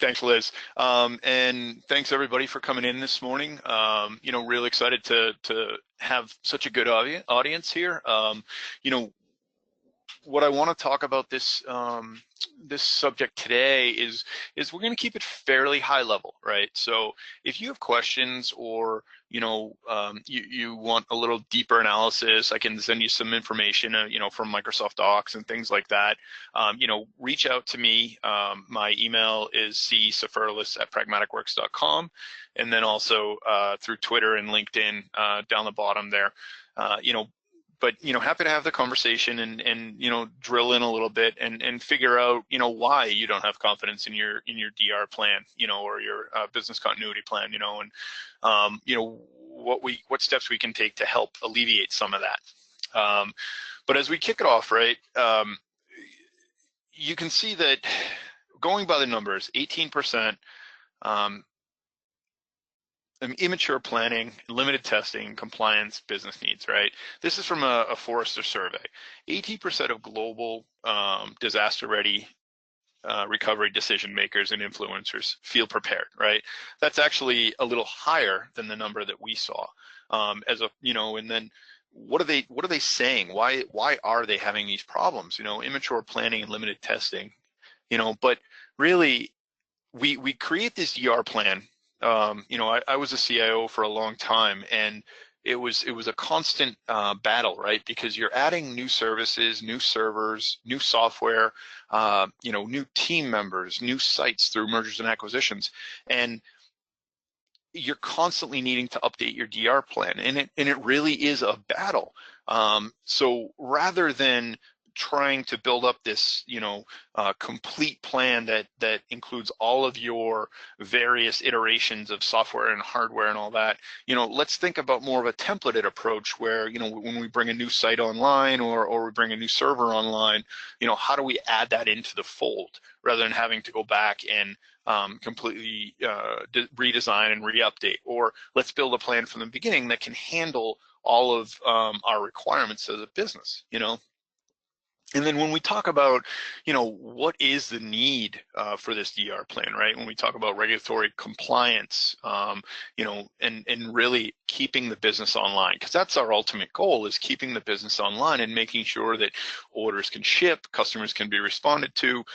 Thanks, Liz. And thanks everybody for coming in this morning. Really excited to have such a good audience here. What I want to talk about this subject today is we're going to keep it fairly high level, right? So if you have questions or you want a little deeper analysis, I can send you some information, from Microsoft Docs and things like that. Reach out to me. My email is csaferlis@pragmaticworks.com, and then also through Twitter and LinkedIn down the bottom there. But happy to have the conversation and drill in a little bit and figure out why you don't have confidence in your DR plan, or your business continuity plan, and what steps we can take to help alleviate some of that. But as we kick it off, right, you can see that going by the numbers, 18%. Immature planning, limited testing, compliance, business needs, right? This is from a Forrester survey. 18% of global disaster-ready recovery decision makers and influencers feel prepared, right? That's actually a little higher than the number that we saw. And then what are they saying? Why are they having these problems? Immature planning and limited testing, but really we create this DR plan. I was a CIO for a long time, and it was a constant battle, right? Because you're adding new services, new servers, new software, new team members, new sites through mergers and acquisitions, and you're constantly needing to update your DR plan, and it really is a battle. So rather than trying to build up this complete plan that includes all of your various iterations of software and hardware and all that, let's think about more of a templated approach where when we bring a new site online or we bring a new server online, how do we add that into the fold rather than having to go back and completely redesign and re-update. Or let's build a plan from the beginning that can handle all of our requirements as a business, And then when we talk about, what is the need for this DR plan, right? When we talk about regulatory compliance, and really keeping the business online, because that's our ultimate goal, is keeping the business online and making sure that orders can ship, customers can be responded to,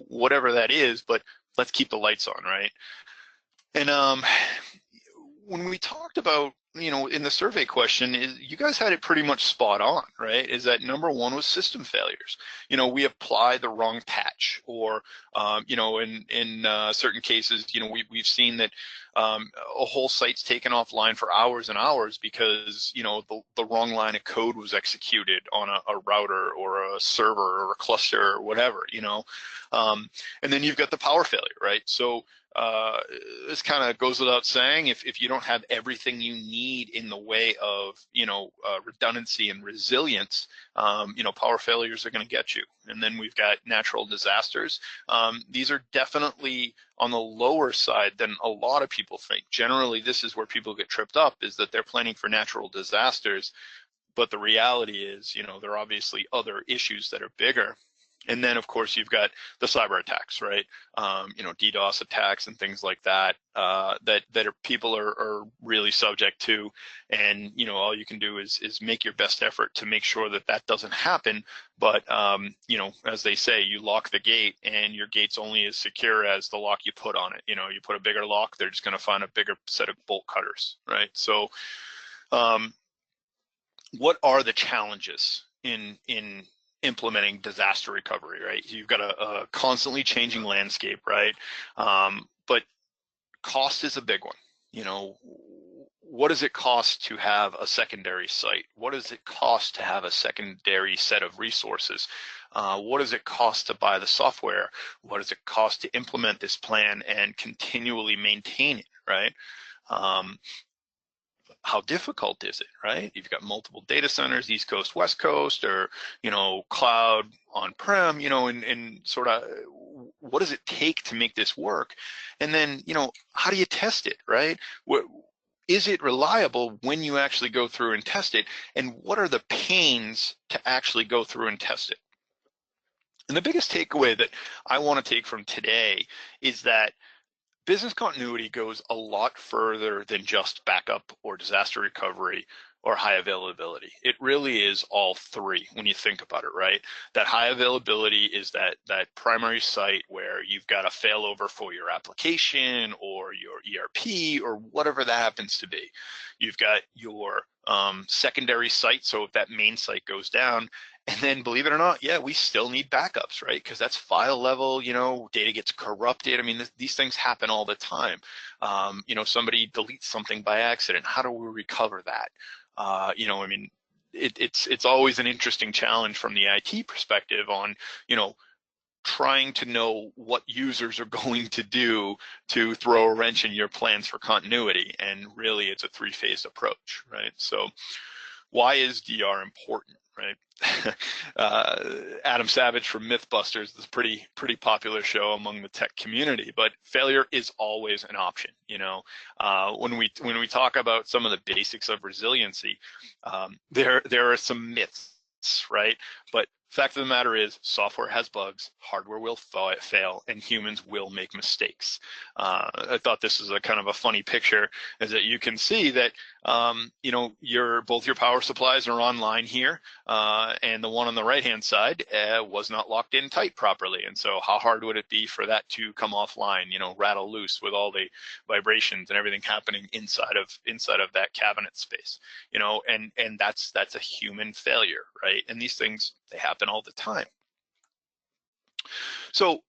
whatever that is, but let's keep the lights on, right? And when we talked about, in the survey question, you guys had it pretty much spot on, right? Is that number one was system failures. We apply the wrong patch, or, in certain cases, we've seen that a whole site's taken offline for hours and hours because, the wrong line of code was executed on a router or a server or a cluster or whatever, and then you've got the power failure, right? So this kind of goes without saying, if you don't have everything you need in the way of redundancy and resilience, power failures are going to get you. And then we've got natural disasters. These are definitely on the lower side than a lot of people think. Generally, this is where people get tripped up, is that they're planning for natural disasters, but the reality is, there are obviously other issues that are bigger. And then, of course, you've got the cyber attacks, right? DDoS attacks and things like that, people are really subject to. And, all you can do is make your best effort to make sure that doesn't happen. But, as they say, you lock the gate, and your gate's only as secure as the lock you put on it. You put a bigger lock, they're just going to find a bigger set of bolt cutters, right? So what are the challenges in implementing disaster recovery, right? You've got a constantly changing landscape, right? But cost is a big one. What does it cost to have a secondary site? What does it cost to have a secondary set of resources? What does it cost to buy the software? What does it cost to implement this plan and continually maintain it, right? How difficult is it, right? You've got multiple data centers, East Coast, West Coast, or, cloud on-prem, and sort of what does it take to make this work? And then, how do you test it, right? Is it reliable when you actually go through and test it? And what are the pains to actually go through and test it? And the biggest takeaway that I want to take from today is that business continuity goes a lot further than just backup or disaster recovery or high availability. It really is all three when you think about it, right? That high availability is that primary site where you've got a failover for your application or your ERP or whatever that happens to be. You've got your secondary site, so if that main site goes down, and then believe it or not, yeah, we still need backups, right? Because that's file level, data gets corrupted. I mean, these things happen all the time. Somebody deletes something by accident. How do we recover that? I mean, it's always an interesting challenge from the IT perspective on, trying to know what users are going to do to throw a wrench in your plans for continuity. And really, it's a three-phase approach, right? So why is DR important, right? Adam Savage from Mythbusters is a pretty popular show among the tech community, but failure is always an option. When we talk about some of the basics of resiliency, there are some myths, right? But fact of the matter is, software has bugs, hardware will fail, and humans will make mistakes. I thought this is a kind of a funny picture, is that you can see that both your power supplies are online here, and the one on the right-hand side was not locked in tight properly. And so how hard would it be for that to come offline, rattle loose with all the vibrations and everything happening inside of that cabinet space, and that's a human failure, right? And these things, they happen all the time. So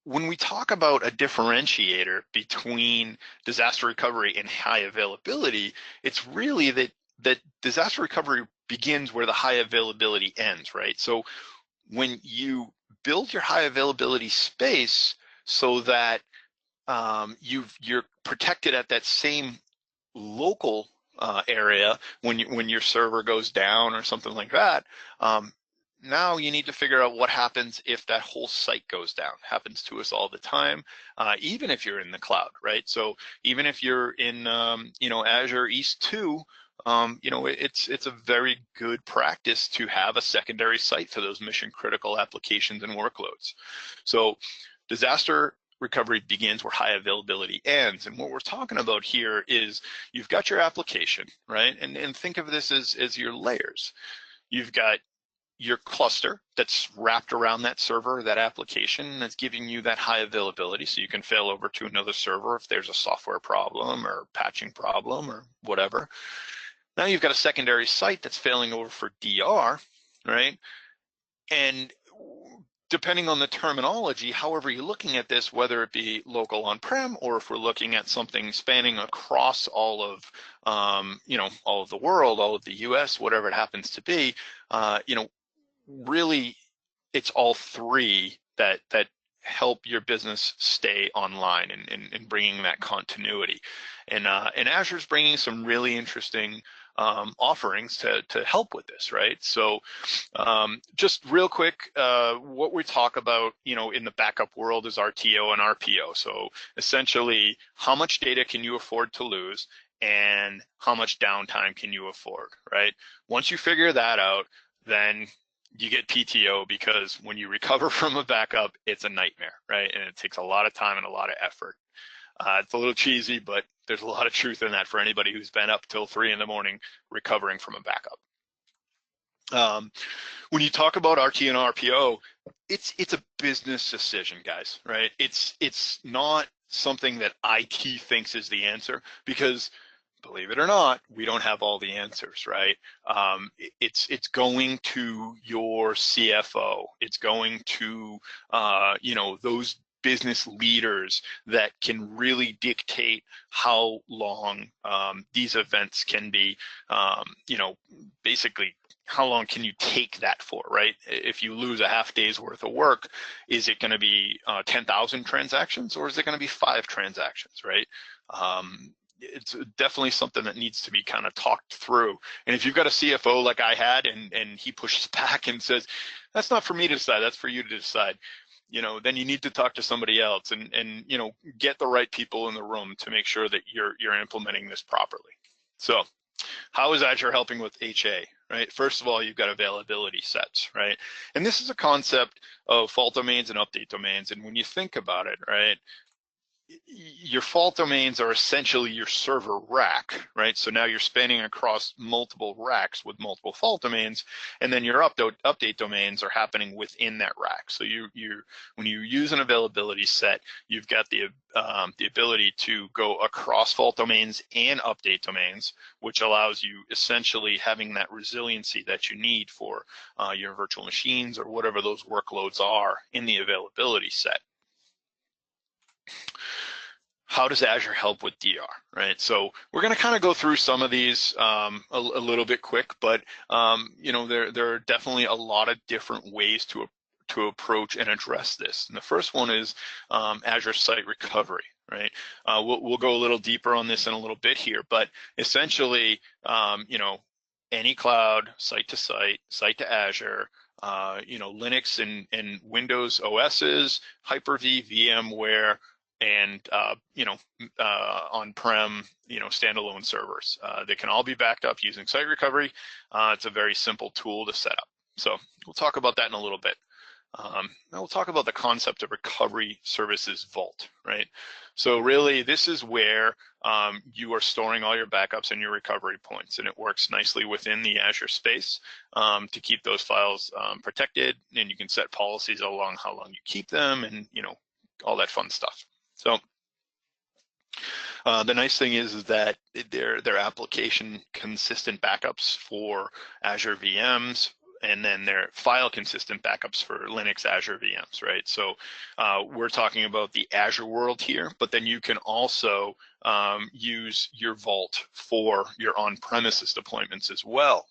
when we talk about a differentiator between disaster recovery and high availability, it's really that disaster recovery begins where the high availability ends, right? So when you build your high availability space so that you're protected at that same local area when your server goes down or something like that, now you need to figure out what happens if that whole site goes down. Happens to us all the time, even if you're in the cloud, right? So even if you're in Azure East 2, it's a very good practice to have a secondary site for those mission critical applications and workloads. So disaster recovery begins where high availability ends. And what we're talking about here is you've got your application, right? And think of this as your layers. You've got your cluster that's wrapped around that server, that application, that's giving you that high availability, so you can fail over to another server if there's a software problem or patching problem or whatever. Now you've got a secondary site that's failing over for DR, right? And depending on the terminology, however you're looking at this, whether it be local on-prem or if we're looking at something spanning across all of the world, all of the US, whatever it happens to be, really it's all three that help your business stay online and bringing that continuity. And Azure's bringing some really interesting offerings to help with this, right? So just real quick, what we talk about, in the backup world is RTO and RPO. So essentially, how much data can you afford to lose and how much downtime can you afford, right? Once you figure that out, then you get PTO, because when you recover from a backup, it's a nightmare, right? And it takes a lot of time and a lot of effort. It's a little cheesy, but there's a lot of truth in that for anybody who's been up till 3 in the morning recovering from a backup. When you talk about RT and RPO, it's a business decision, guys, right? It's not something that IT thinks is the answer, because believe it or not, we don't have all the answers, right? It's going to your CFO. It's going to those business leaders that can really dictate how long these events can be, basically how long can you take that for, right? If you lose a half day's worth of work, is it going to be 10,000 transactions, or is it going to be 5 transactions, right? It's definitely something that needs to be kind of talked through. And if you've got a CFO like I had, and he pushes back and says, that's not for me to decide, that's for you to decide, then you need to talk to somebody else and get the right people in the room to make sure that you're implementing this properly. So how is Azure helping with HA, right? First of all, you've got availability sets, right? And this is a concept of fault domains and update domains. And when you think about it, right, your fault domains are essentially your server rack, right? So now you're spanning across multiple racks with multiple fault domains, and then your update domains are happening within that rack. So when you use an availability set, you've got the ability to go across fault domains and update domains, which allows you essentially having that resiliency that you need for your virtual machines or whatever those workloads are in the availability set. How does Azure help with DR, right? So we're going to kind of go through some of these a little bit quick, but you know, there are definitely a lot of different ways to approach and address this. And the first one is Azure Site Recovery, right? We'll go a little deeper on this in a little bit here, but essentially, you know, any cloud, site to site, site to Azure, you know, Linux and Windows OSs, Hyper-V, VMware, and you know, on-prem, you know, standalone servers. They can all be backed up using site recovery. It's a very simple tool to set up. So we'll talk about that in a little bit. Now we'll talk about the concept of Recovery Services Vault, right? So really, this is where you are storing all your backups and your recovery points, and it works nicely within the Azure space to keep those files protected, and you can set policies along how long you keep them, and you know, all that fun stuff. So the nice thing is that they're application consistent backups for Azure VMs, and then they're file consistent backups for Linux Azure VMs, right? So we're talking about the Azure world here, but then you can also use your Vault for your on-premises deployments as well.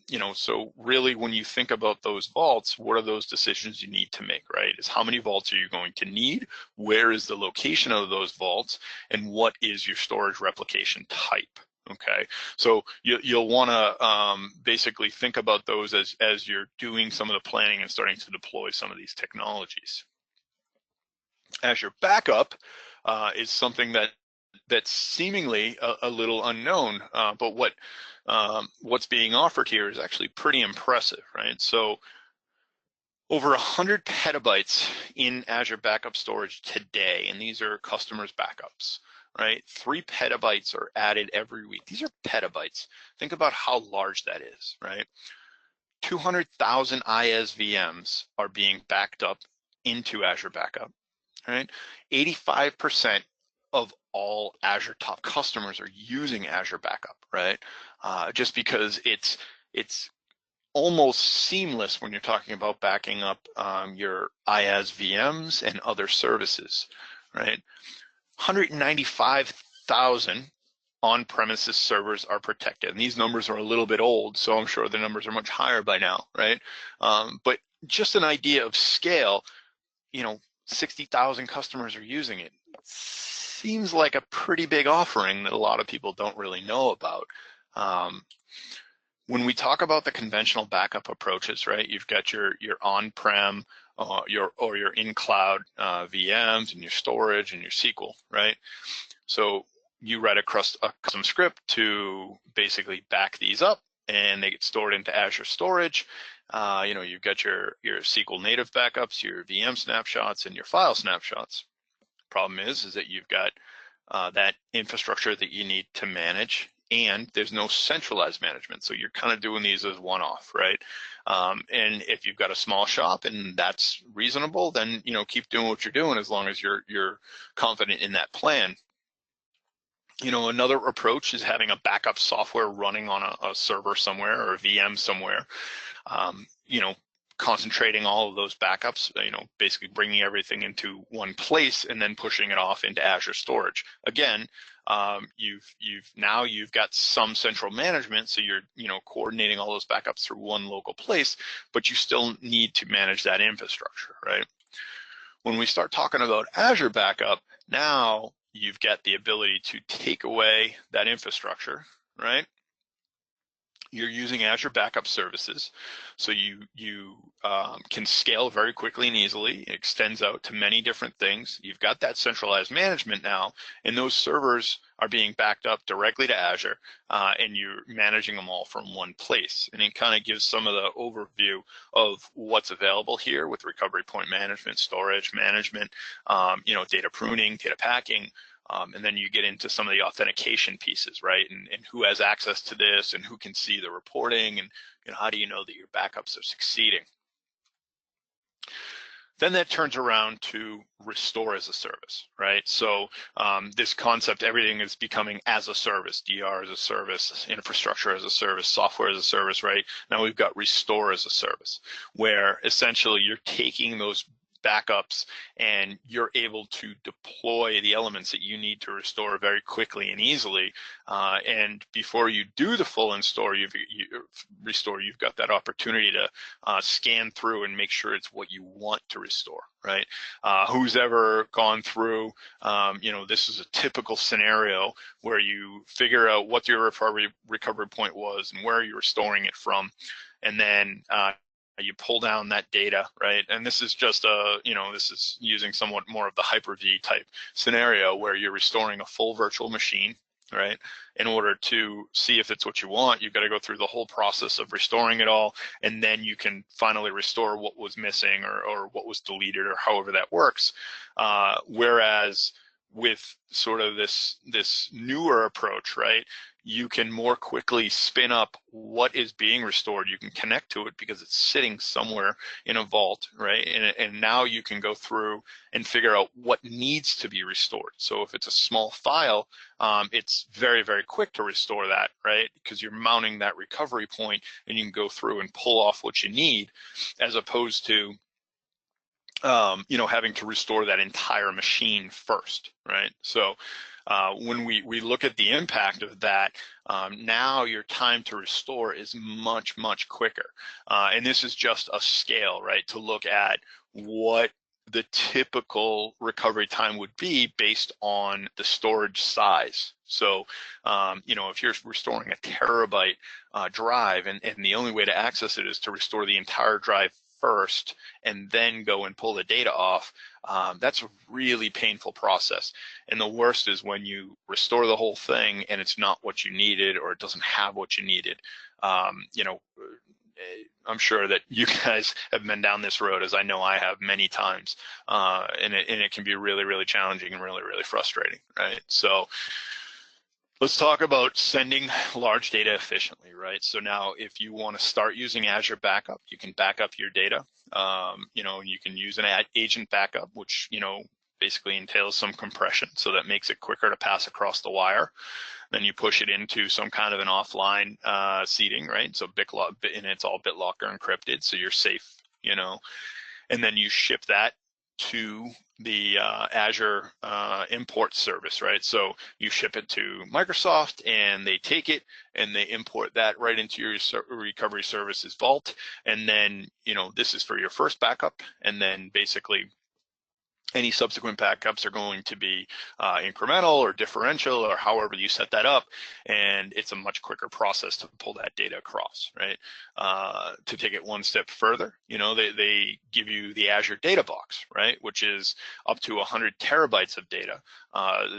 You know, so really when you think about those vaults, what are those decisions you need to make, right? Is how many vaults are you going to need? Where is the location of those vaults? And what is your storage replication type? Okay, so you'll want to basically think about those as you're doing some of the planning and starting to deploy some of these technologies. Azure Backup is something that's seemingly a little unknown, but what's being offered here is actually pretty impressive, right? So over 100 petabytes in Azure Backup storage today, and these are customers' backups, right? 3 petabytes are added every week. These are petabytes. Think about how large that is, right? 200,000 IaaS VMs are being backed up into Azure Backup, right? 85% of all Azure top customers are using Azure Backup, right? Just because it's almost seamless when you're talking about backing up your IaaS VMs and other services, right? 195,000 on-premises servers are protected. And these numbers are a little bit old, so I'm sure the numbers are much higher by now, right? But just an idea of scale, you know, 60,000 customers are using it. Seems like a pretty big offering that a lot of people don't really know about. When we talk about the conventional backup approaches, right, you've got your on-prem, your in-cloud VMs and your storage and your SQL, right? So you write a custom script to basically back these up, and they get stored into Azure storage. You know, you've got your SQL native backups, your VM snapshots, and your file snapshots. Problem is that you've got that infrastructure that you need to manage, and there's no centralized management. So you're kind of doing these as one-off, right? And if you've got a small shop and that's reasonable, then you know, keep doing what you're doing as long as you're confident in that plan. You know, another approach is having a backup software running on a server somewhere or a VM somewhere. You know, concentrating all of those backups, you know, basically bringing everything into one place and then pushing it off into Azure storage. Again, you've got some central management, so you're, you know, coordinating all those backups through one local place, but you still need to manage that infrastructure, right? When we start talking about Azure Backup, now you've got the ability to take away that infrastructure, right? you're using Azure Backup services, so you can scale very quickly and easily. It extends out to many different things. You've got that centralized management now, and those servers are being backed up directly to Azure, and you're managing them all from one place. And it kind of gives some of the overview of what's available here with recovery point management, storage management, data pruning, data packing. And then you get into some of the authentication pieces, right? And who has access to this, and who can see the reporting, and how do you know that your backups are succeeding? Then that turns around to restore as a service, right? So this concept, everything is becoming as a service, DR as a service, infrastructure as a service, software as a service, right? Now we've got restore as a service, where essentially you're taking those backups and you're able to deploy the elements that you need to restore very quickly and easily. And before you do the full restore, you've got that opportunity to scan through and make sure it's what you want to restore, right? Who's ever gone through, this is a typical scenario where you figure out what your recovery point was and where you're restoring it from, and then you pull down that data, right? And this is just this is using somewhat more of the Hyper-V type scenario where you're restoring a full virtual machine, right? In order to see if it's what you want, you've got to go through the whole process of restoring it all, and then you can finally restore what was missing or what was deleted, or however that works. Whereas with sort of this newer approach, right, you can more quickly spin up what is being restored. You can connect to it because it's sitting somewhere in a vault, right? And now you can go through and figure out what needs to be restored. So if it's a small file, it's very, very quick to restore that, right? Because you're mounting that recovery point, and you can go through and pull off what you need, as opposed to having to restore that entire machine first, right? So when we look at the impact of that, now your time to restore is much, much quicker. And this is just a scale, right, to look at what the typical recovery time would be based on the storage size. So, if you're restoring a terabyte drive, and the only way to access it is to restore the entire drive first and then go and pull the data off, that's a really painful process. And the worst is when you restore the whole thing and it's not what you needed, or it doesn't have what you needed. I'm sure that you guys have been down this road, as I know I have many times, and it can be really, really challenging and really, really frustrating, right? So let's talk about sending large data efficiently, right? So now if you want to start using Azure Backup, you can back up your data. You can use an agent backup, which, basically entails some compression, so that makes it quicker to pass across the wire. Then you push it into some kind of an offline seeding, right? So and it's all BitLocker encrypted, so you're safe, and then you ship that to the Azure import service, right? So you ship it to Microsoft, and they take it and they import that right into your recovery services vault. And then, this is for your first backup, and then basically any subsequent backups are going to be incremental or differential, or however you set that up, and it's a much quicker process to pull that data across, right? To take it one step further, they give you the Azure Data Box, right, which is up to 100 terabytes of data.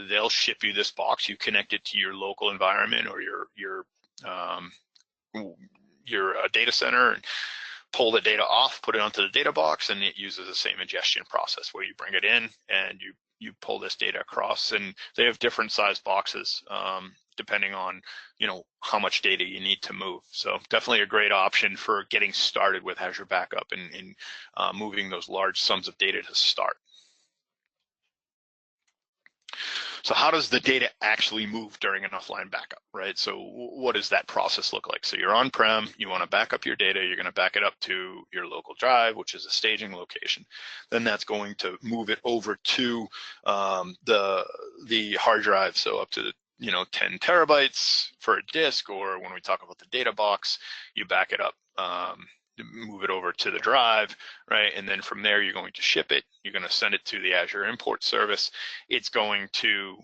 They'll ship you this box. You connect it to your local environment or your data center, and pull the data off, put it onto the data box, and it uses the same ingestion process where you bring it in and you pull this data across. And they have different size boxes depending on how much data you need to move. So definitely a great option for getting started with Azure Backup and moving those large sums of data to start. So how does the data actually move during an offline backup, right? So what does that process look like? So you're on-prem, you want to back up your data, you're going to back it up to your local drive, which is a staging location. Then that's going to move it over to the hard drive, so up to 10 terabytes for a disk, or when we talk about the data box, you back it up move it over to the drive, right? And then from there, you're going to ship it. You're going to send it to the Azure import service. It's going to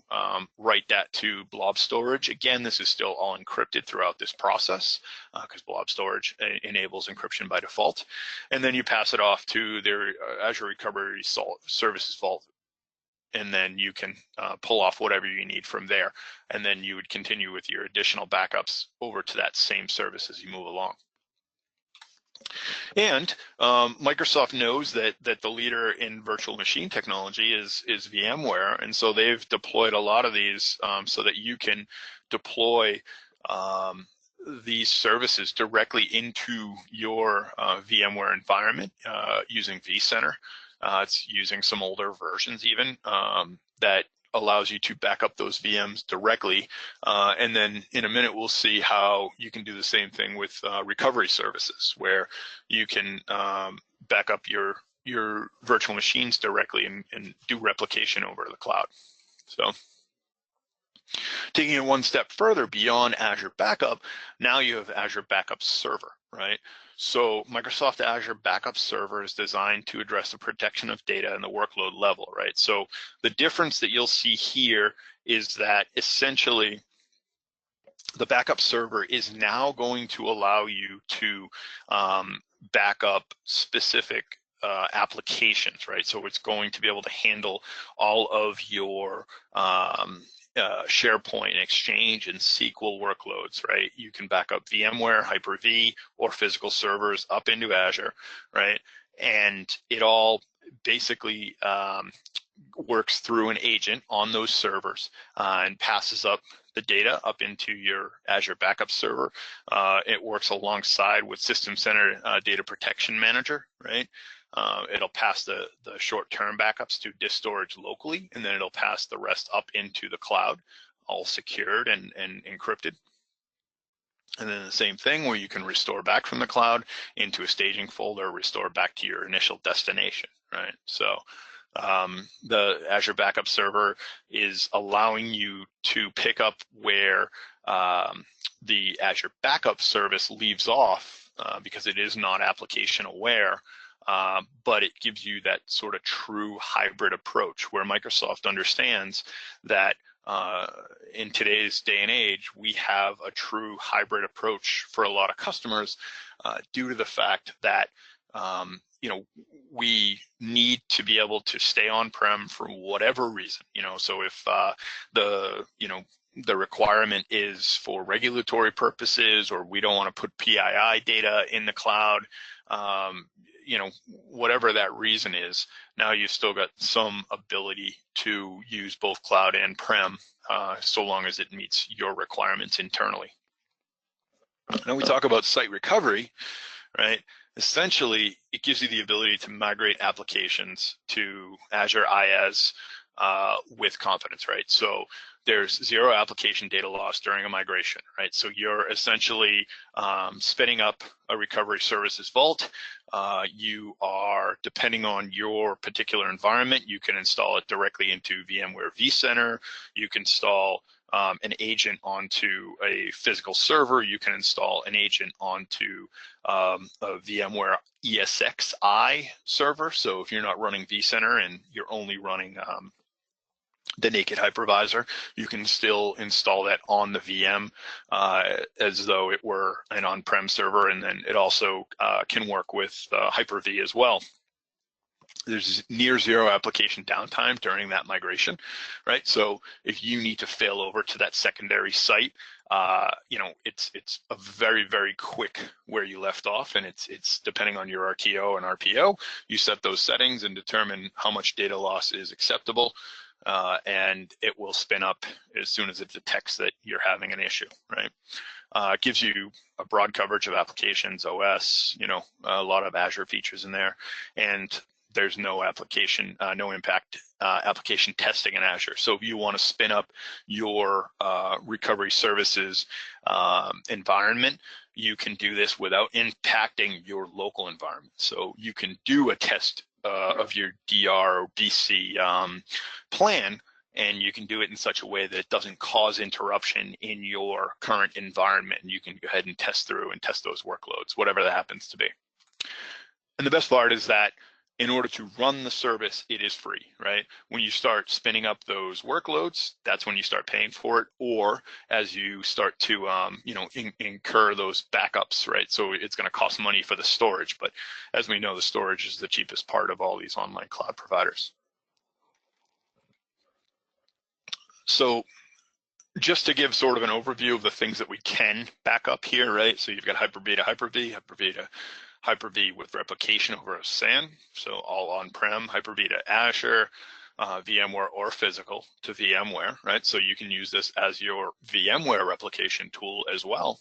write that to blob storage. Again, this is still all encrypted throughout this process because blob storage enables encryption by default. And then you pass it off to their Azure Recovery Services Vault. And then you can pull off whatever you need from there. And then you would continue with your additional backups over to that same service as you move along. And Microsoft knows that the leader in virtual machine technology is VMware, and so they've deployed a lot of these so that you can deploy these services directly into your VMware environment using vCenter. It's using some older versions even that allows you to back up those VMs directly. And then in a minute, we'll see how you can do the same thing with recovery services, where you can back up your virtual machines directly and do replication over the cloud. So taking it one step further beyond Azure Backup, now you have Azure Backup Server, right? So Microsoft Azure Backup Server is designed to address the protection of data and the workload level, right? So the difference that you'll see here is that essentially the backup server is now going to allow you to back up specific applications, right? So it's going to be able to handle all of your SharePoint, Exchange, and SQL workloads, right? You can back up VMware, Hyper-V, or physical servers up into Azure, right? And it all basically works through an agent on those servers and passes up the data up into your Azure Backup Server. It works alongside with System Center Data Protection Manager, right? It'll pass the short-term backups to disk storage locally, and then it'll pass the rest up into the cloud, all secured and encrypted. And then the same thing where you can restore back from the cloud into a staging folder, restore back to your initial destination, right? So the Azure Backup Server is allowing you to pick up where the Azure Backup service leaves off because it is not application aware. But it gives you that sort of true hybrid approach where Microsoft understands that in today's day and age, we have a true hybrid approach for a lot of customers due to the fact that we need to be able to stay on-prem for whatever reason. So if the requirement is for regulatory purposes, or we don't want to put PII data in the cloud, whatever that reason is, now you've still got some ability to use both cloud and prem, so long as it meets your requirements internally. Now we talk about site recovery, right? Essentially, it gives you the ability to migrate applications to Azure IaaS with confidence, right? So there's zero application data loss during a migration, right? So you're essentially spinning up a recovery services vault. You are, depending on your particular environment, you can install it directly into VMware vCenter. You can install an agent onto a physical server. You can install an agent onto a VMware ESXi server. So if you're not running vCenter and you're only running the naked hypervisor, you can still install that on the VM as though it were an on-prem server, and then it also can work with Hyper-V as well. There's near zero application downtime during that migration, right? So if you need to fail over to that secondary site, it's a very, very quick where you left off, and it's depending on your RTO and RPO. You set those settings and determine how much data loss is acceptable. And it will spin up as soon as it detects that you're having an issue, right? It gives you a broad coverage of applications, OS, a lot of Azure features in there, and there's no application, no impact application testing in Azure. So if you want to spin up your recovery services environment, you can do this without impacting your local environment. So you can do a test of your DR or DC plan, and you can do it in such a way that it doesn't cause interruption in your current environment. And you can go ahead and test through and test those workloads, whatever that happens to be. And the best part is that in order to run the service, it is free, right? When you start spinning up those workloads, that's when you start paying for it, or as you start to, incur those backups, right? So it's going to cost money for the storage, but as we know, the storage is the cheapest part of all these online cloud providers. So just to give sort of an overview of the things that we can back up here, right? So you've got Hyper-V to Hyper-V, Hyper-V to Hyper-V with replication over a SAN, so all on-prem, Hyper-V to Azure, VMware or physical to VMware, right? So you can use this as your VMware replication tool as well.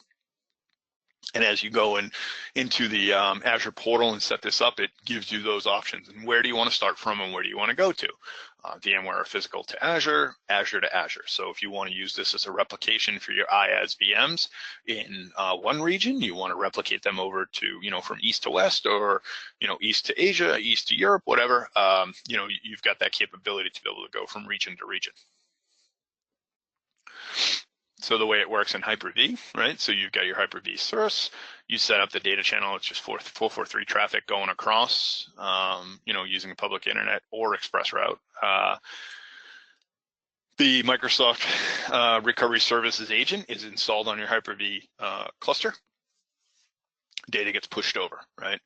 And as you go into the Azure portal and set this up, it gives you those options. And where do you want to start from and where do you want to go to? VMware or physical to Azure, Azure to Azure. So if you want to use this as a replication for your IaaS VMs in one region, you want to replicate them over to, from east to west or, east to Asia, east to Europe, whatever, you've got that capability to be able to go from region to region. So the way it works in Hyper-V, right? So you've got your Hyper-V source, you set up the data channel, it's just 443 traffic going across, using a public internet or express route. The Microsoft Recovery Services agent is installed on your Hyper-V cluster. Data gets pushed over, right?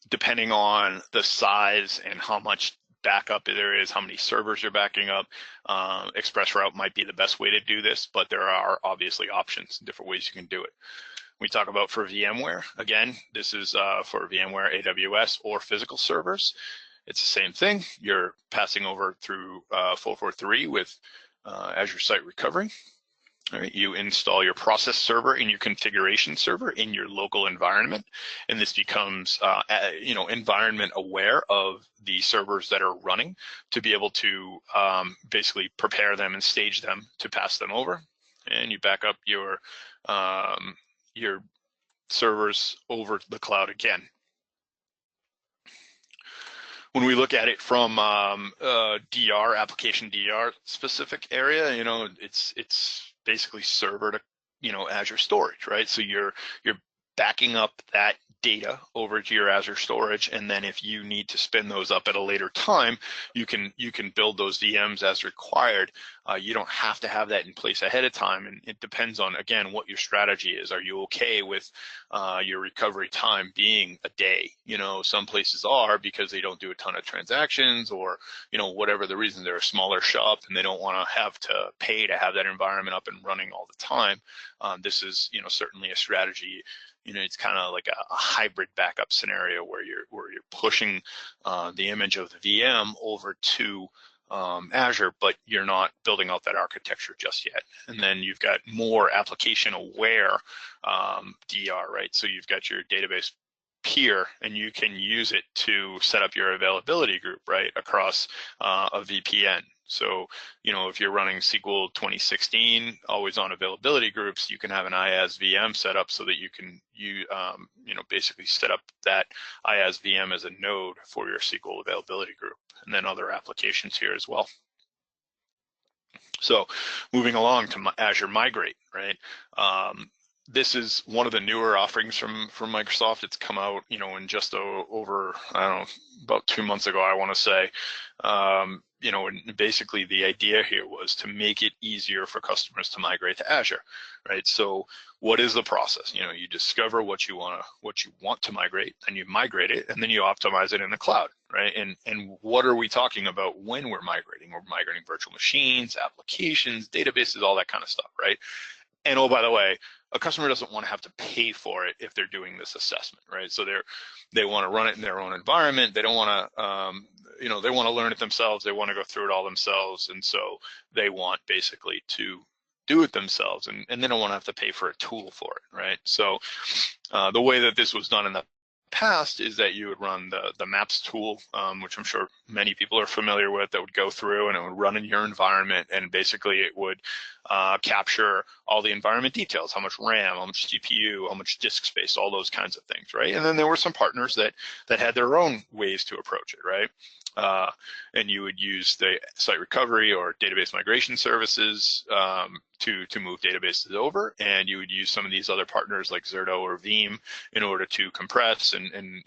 Depending on the size and how much backup there is, how many servers you're backing up, ExpressRoute might be the best way to do this, but there are obviously options, different ways you can do it. We talk about for VMware, again, this is for VMware, AWS, or physical servers. It's the same thing. You're passing over through 443 with Azure Site Recovery. All right, you install your process server and your configuration server in your local environment, and this becomes, environment aware of the servers that are running to be able to basically prepare them and stage them to pass them over. And you back up your servers over the cloud again. When we look at it from DR, application DR specific area, it's basically server to, Azure storage, right? So you're backing up that data over to your Azure storage, and then if you need to spin those up at a later time, you can build those VMs as required. You don't have to have that in place ahead of time, and it depends on, again, what your strategy is. Are you okay with your recovery time being a day? Some places are because they don't do a ton of transactions, or whatever the reason, they're a smaller shop and they don't want to have to pay to have that environment up and running all the time. This is certainly a strategy. It's kind of like a hybrid backup scenario where you're pushing the image of the VM over to Azure, but you're not building out that architecture just yet. And then you've got more application aware DR, right? So you've got your database peer, and you can use it to set up your availability group, right, across a VPN. So, if you're running SQL 2016, always on availability groups, you can have an IaaS VM set up so that you can, basically set up that IaaS VM as a node for your SQL availability group, and then other applications here as well. So moving along to Azure Migrate, right? This is one of the newer offerings from Microsoft. It's come out, in just over, about 2 months ago, I want to say. And basically the idea here was to make it easier for customers to migrate to Azure, right? So what is the process? You discover what you want to migrate, and you migrate it, and then you optimize it in the cloud, right? And what are we talking about when we're migrating? We're migrating virtual machines, applications, databases, all that kind of stuff, right? And oh, by the way, a customer doesn't want to have to pay for it if they're doing this assessment, right? So they want to run it in their own environment. They don't want to, they want to learn it themselves. They want to go through it all themselves. And so they want basically to do it themselves, and they don't want to have to pay for a tool for it, right? So the way that this was done in the past is that you would run the maps tool, which I'm sure many people are familiar with, that would go through and it would run in your environment, and basically it would capture all the environment details, how much RAM, how much CPU, how much disk space, all those kinds of things, right? And then there were some partners that had their own ways to approach it, right? and you would use the site recovery or database migration services to move databases over, and you would use some of these other partners like Zerto or Veeam in order to compress and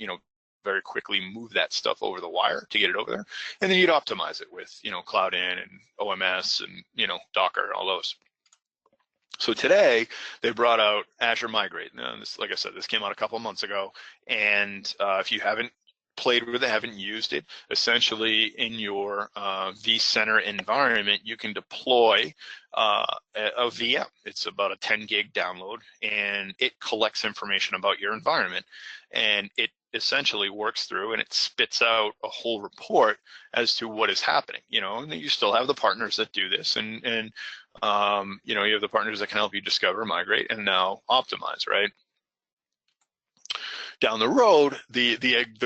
very quickly move that stuff over the wire to get it over there, and then you'd optimize it with Cloud In and OMS and Docker and all those. So today they brought out Azure Migrate. Now, this, like I said, this came out a couple of months ago, and if you haven't played with it, haven't used it, essentially in your vCenter environment, you can deploy a VM. It's about a 10 gig download, and it collects information about your environment, and it essentially works through and it spits out a whole report as to what is happening. And then you still have the partners that do this, and you have the partners that can help you discover, migrate, and now optimize, right? Down the road, the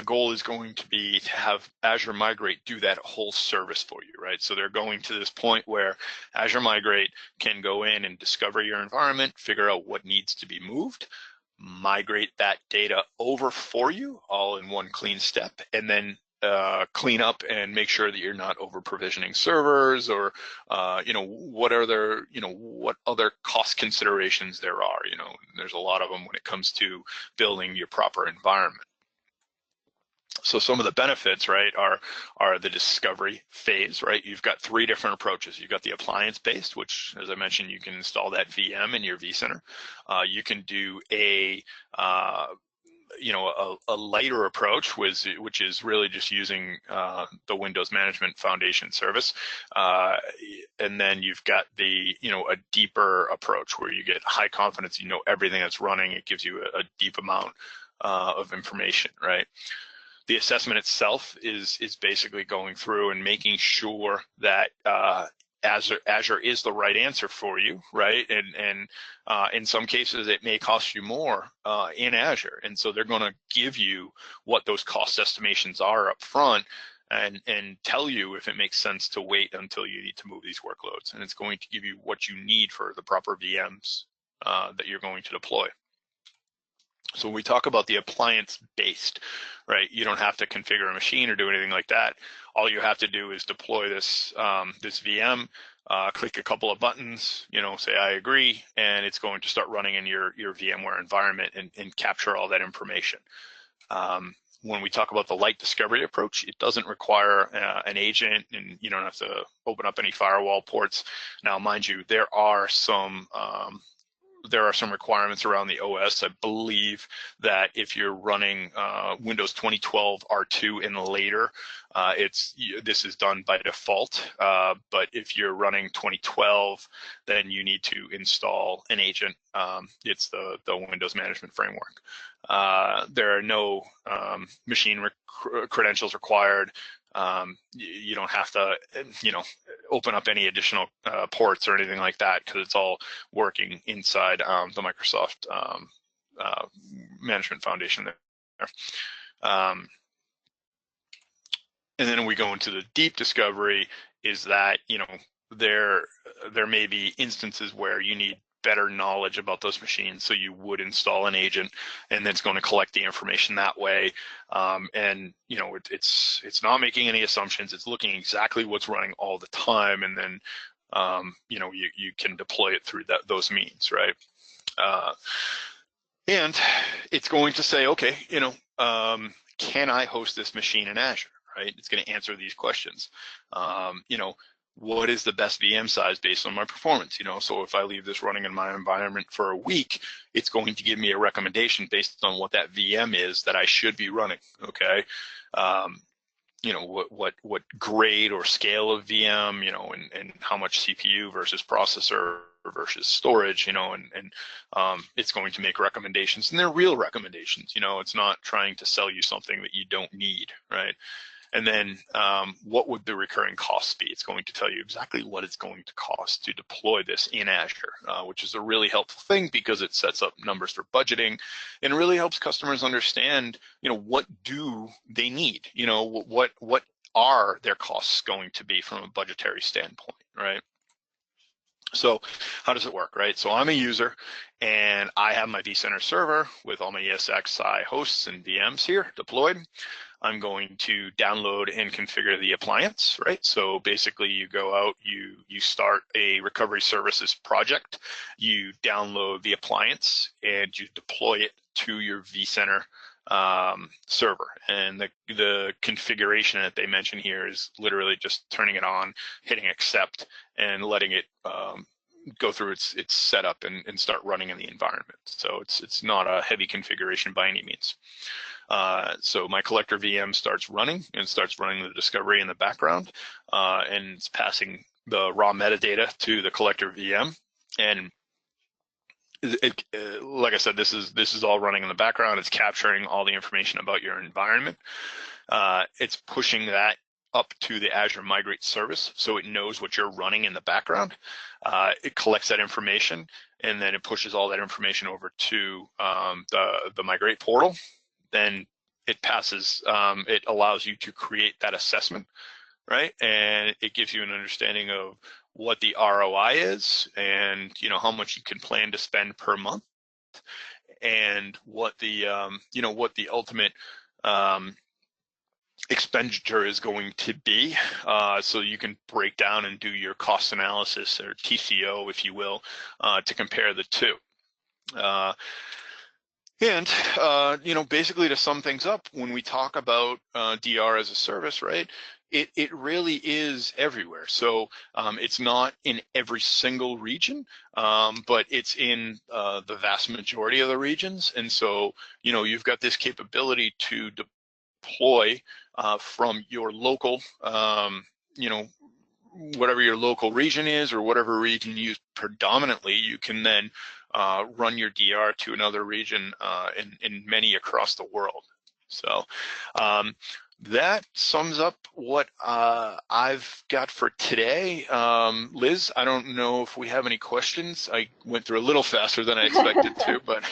goal is going to be to have Azure Migrate do that whole service for you, right? So they're going to this point where Azure Migrate can go in and discover your environment, figure out what needs to be moved, migrate that data over for you all in one clean step, and then clean up and make sure that you're not over provisioning servers or what other cost considerations there are. There's a lot of them when it comes to building your proper environment. So some of the benefits, right, are the discovery phase, right? You've got 3 different approaches. You've got the appliance-based, which, as I mentioned, you can install that VM in your vCenter. You can do a lighter approach, which is really just using the Windows Management Foundation service, and then you've got the a deeper approach where you get high confidence, everything that's running. It gives you a deep amount of information, right? The assessment itself is basically going through and making sure that Azure is the right answer for you, right? And in some cases, it may cost you more in Azure, and so they're going to give you what those cost estimations are up front, and tell you if it makes sense to wait until you need to move these workloads, and it's going to give you what you need for the proper VMs that you're going to deploy. So when we talk about the appliance-based, right, you don't have to configure a machine or do anything like that. All you have to do is deploy this this VM, click a couple of buttons, say I agree, and it's going to start running in your VMware environment and capture all that information. When we talk about the light discovery approach, it doesn't require an agent, and you don't have to open up any firewall ports. Now, mind you, there are some requirements around the OS. I believe that if you're running Windows 2012 R2 and later, this is done by default. But if you're running 2012, then you need to install an agent. It's the Windows Management Framework. There are no machine credentials required. You don't have to, open up any additional ports or anything like that, because it's all working inside the Microsoft Management Foundation there. And then we go into the deep discovery, is that, there may be instances where you need better knowledge about those machines, so you would install an agent, and then it's going to collect the information that way. And it's not making any assumptions. It's looking exactly what's running all the time, and then you can deploy it through those means, right? And it's going to say, okay, can I host this machine in Azure, right? It's going to answer these questions. What is the best VM size based on my performance? So if I leave this running in my environment for a week, it's going to give me a recommendation based on what that VM is that I should be running. Okay, what grade or scale of VM, and how much CPU versus processor versus storage, and it's going to make recommendations, and they're real recommendations. It's not trying to sell you something that you don't need, right? And then what would the recurring costs be? It's going to tell you exactly what it's going to cost to deploy this in Azure, which is a really helpful thing, because it sets up numbers for budgeting and really helps customers understand, what do they need? What are their costs going to be from a budgetary standpoint, right? So how does it work, right? So I'm a user, and I have my vCenter server with all my ESXi hosts and VMs here deployed. I'm going to download and configure the appliance, right? So basically you go out, you start a recovery services project, you download the appliance and you deploy it to your vCenter server. And the configuration that they mention here is literally just turning it on, hitting accept, and letting it go through its setup and start running in the environment. So it's not a heavy configuration by any means. So my collector VM starts running and starts running the discovery in the background, and it's passing the raw metadata to the collector VM. And like I said, this is all running in the background. It's capturing all the information about your environment. It's pushing that up to the Azure Migrate service, so it knows what you're running in the background. It collects that information, and then it pushes all that information over to the Migrate portal. Then it passes, it allows you to create that assessment, right? And it gives you an understanding of what the ROI is, and how much you can plan to spend per month, and what the what the ultimate expenditure is going to be, so you can break down and do your cost analysis, or TCO, if you will, to compare the two. Basically, to sum things up, when we talk about DR as a service, right, it really is everywhere. So it's not in every single region, but it's in the vast majority of the regions. And so, you've got this capability to deploy from your local, whatever your local region is, or whatever region you use predominantly, you can then run your DR to another region in many across the world. So that sums up what I've got for today. Liz, I don't know if we have any questions. I went through a little faster than I expected to, but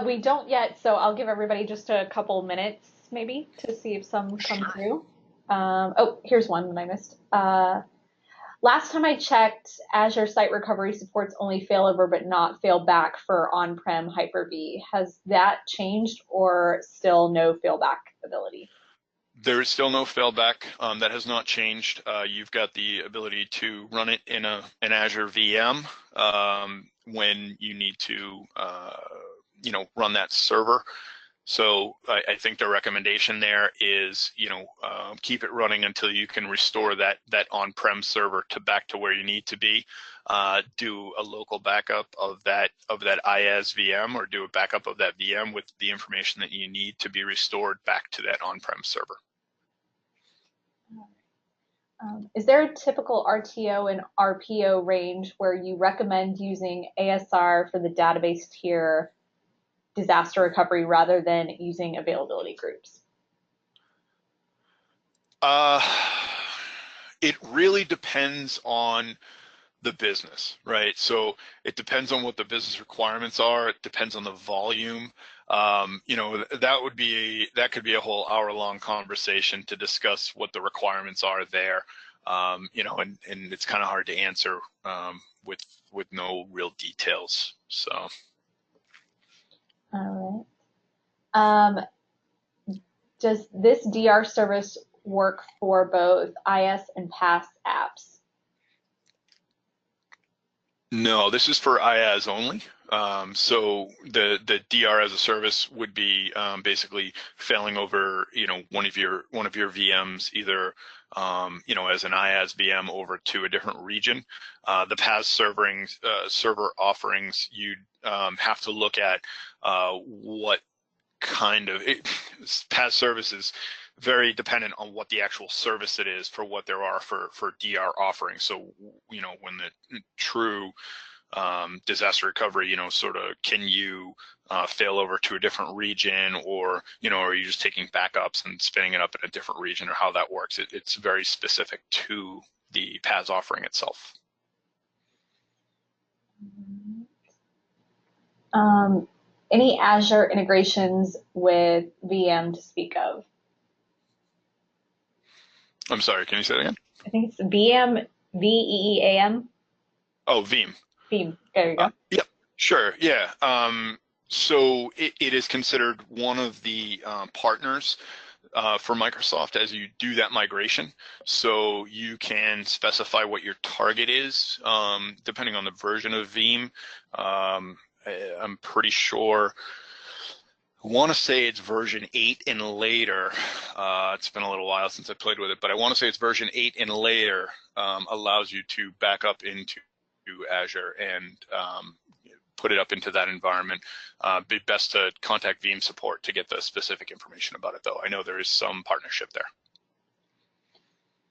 we don't yet, so I'll give everybody just a couple minutes maybe to see if some come through. Oh, here's one that I missed. Last time I checked, Azure Site Recovery supports only failover but not failback for on-prem Hyper-V. Has that changed, or still no failback ability? There is still no failback. That has not changed. You've got the ability to run it in an Azure VM when you need to run that server. So I think the recommendation there is, keep it running until you can restore that on-prem server back to where you need to be. Do a local backup of that IaaS VM, or do a backup of that VM with the information that you need to be restored back to that on-prem server. Is there a typical RTO and RPO range where you recommend using ASR for the database tier disaster recovery rather than using availability groups? It really depends on the business, right? So it depends on what the business requirements are. It depends on the volume. That could be a whole hour-long conversation to discuss what the requirements are there. And it's kind of hard to answer with no real details. So. All right. Does this DR service work for both IaaS and PaaS apps? No, this is for IaaS only. So the DR as a service would be basically failing over, one of your VMs, either as an IaaS VM over to a different region. The PaaS server offerings, you'd have to look at what kind of PaaS services. Very dependent on what the actual service it is for what there are for DR offerings. So, when the true disaster recovery, sort of, can you fail over to a different region, or, are you just taking backups and spinning it up in a different region, or how that works? It's very specific to the PaaS offering itself. Any Azure integrations with VM to speak of? I'm sorry, can you say that again? I think it's VM, VEEAM. Oh, Veeam. Veeam, there you go. Yep, sure, yeah. So it is considered one of the partners for Microsoft as you do that migration. So you can specify what your target is, depending on the version of Veeam. I'm pretty sure, I want to say it's version 8 and later. It's been a little while since I played with it, but I want to say it's version 8 and later allows you to back up into Azure and put it up into that environment. Be best to contact Veeam support to get the specific information about it, though. I know there is some partnership there.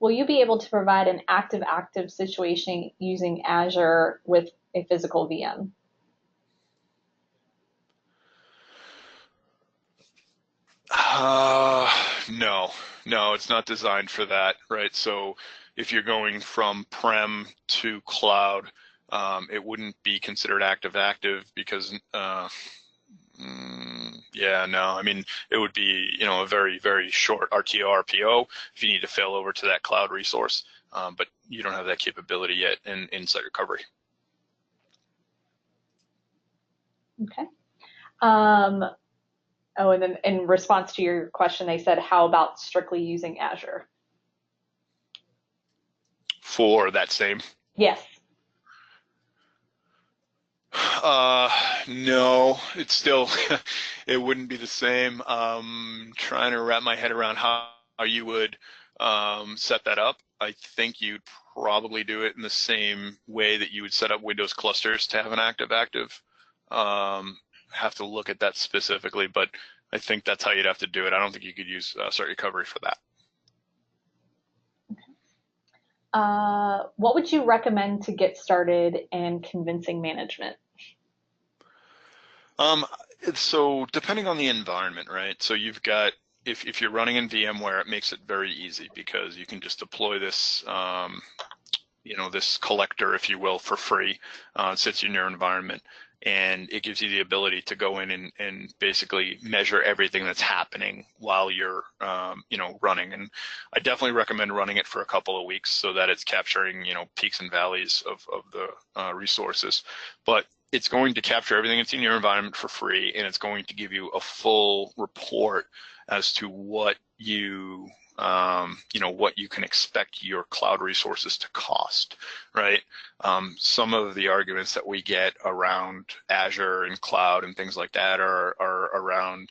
Will you be able to provide an active-active situation using Azure with a physical VM? No, it's not designed for that, right? So if you're going from prem to cloud, it wouldn't be considered active-active because, yeah, no, I mean, it would be, a very, very short RTO, RPO if you need to fail over to that cloud resource, but you don't have that capability yet in site recovery. Okay. Oh, and then in response to your question, they said, how about strictly using Azure? For that same? Yes. No, it's still, it wouldn't be the same. Trying to wrap my head around how you would set that up. I think you'd probably do it in the same way that you would set up Windows clusters to have an active-active. Have to look at that specifically, but I think that's how you'd have to do it. I don't think you could use site recovery for that. What would you recommend to get started in convincing management? So depending on the environment, right? So you've got, if you're running in VMware, it makes it very easy because you can just deploy this, this collector, if you will, for free. It sits in your environment, and it gives you the ability to go in and basically measure everything that's happening while you're, running. And I definitely recommend running it for a couple of weeks so that it's capturing, peaks and valleys of the resources. But it's going to capture everything that's in your environment for free, and it's going to give you a full report as to what you what you can expect your cloud resources to cost, right? Some of the arguments that we get around Azure and cloud and things like that are around,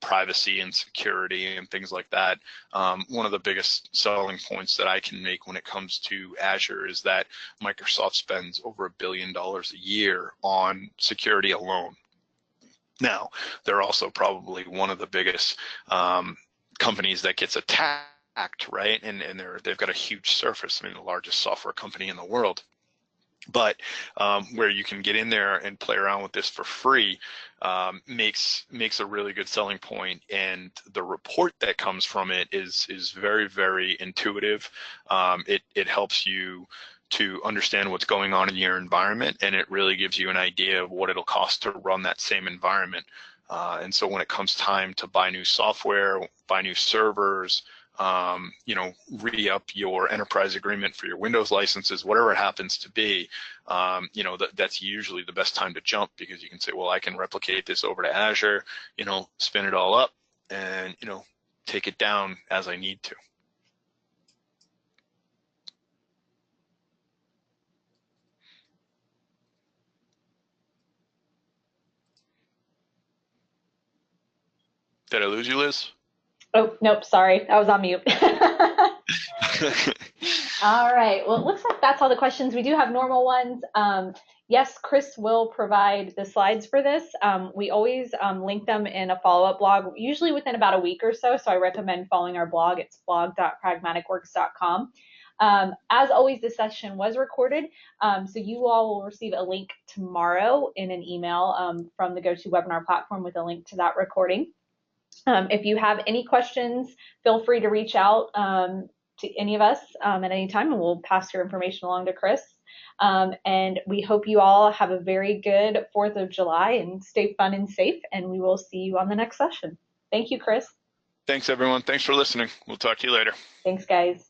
privacy and security and things like that. One of the biggest selling points that I can make when it comes to Azure is that Microsoft spends over $1 billion a year on security alone. Now, they're also probably one of the biggest companies that gets attacked, right? And they've got a huge surface. I mean, the largest software company in the world. But where you can get in there and play around with this for free makes a really good selling point. And the report that comes from it is very, very intuitive. It helps you to understand what's going on in your environment, and it really gives you an idea of what it'll cost to run that same environment. And so when it comes time to buy new software, buy new servers, re-up your enterprise agreement for your Windows licenses, whatever it happens to be, that's usually the best time to jump, because you can say, well, I can replicate this over to Azure, spin it all up and, take it down as I need to. Did I lose you, Liz? Oh, nope, sorry. I was on mute. All right. Well, it looks like that's all the questions. We do have normal ones. Yes, Chris will provide the slides for this. We always link them in a follow-up blog, usually within about a week or so. So I recommend following our blog. It's blog.pragmaticworks.com. As always, this session was recorded, so you all will receive a link tomorrow in an email from the GoToWebinar platform with a link to that recording. If you have any questions, feel free to reach out to any of us at any time, and we'll pass your information along to Chris. And we hope you all have a very good 4th of July and stay fun and safe, and we will see you on the next session. Thank you, Chris. Thanks, everyone. Thanks for listening. We'll talk to you later. Thanks, guys.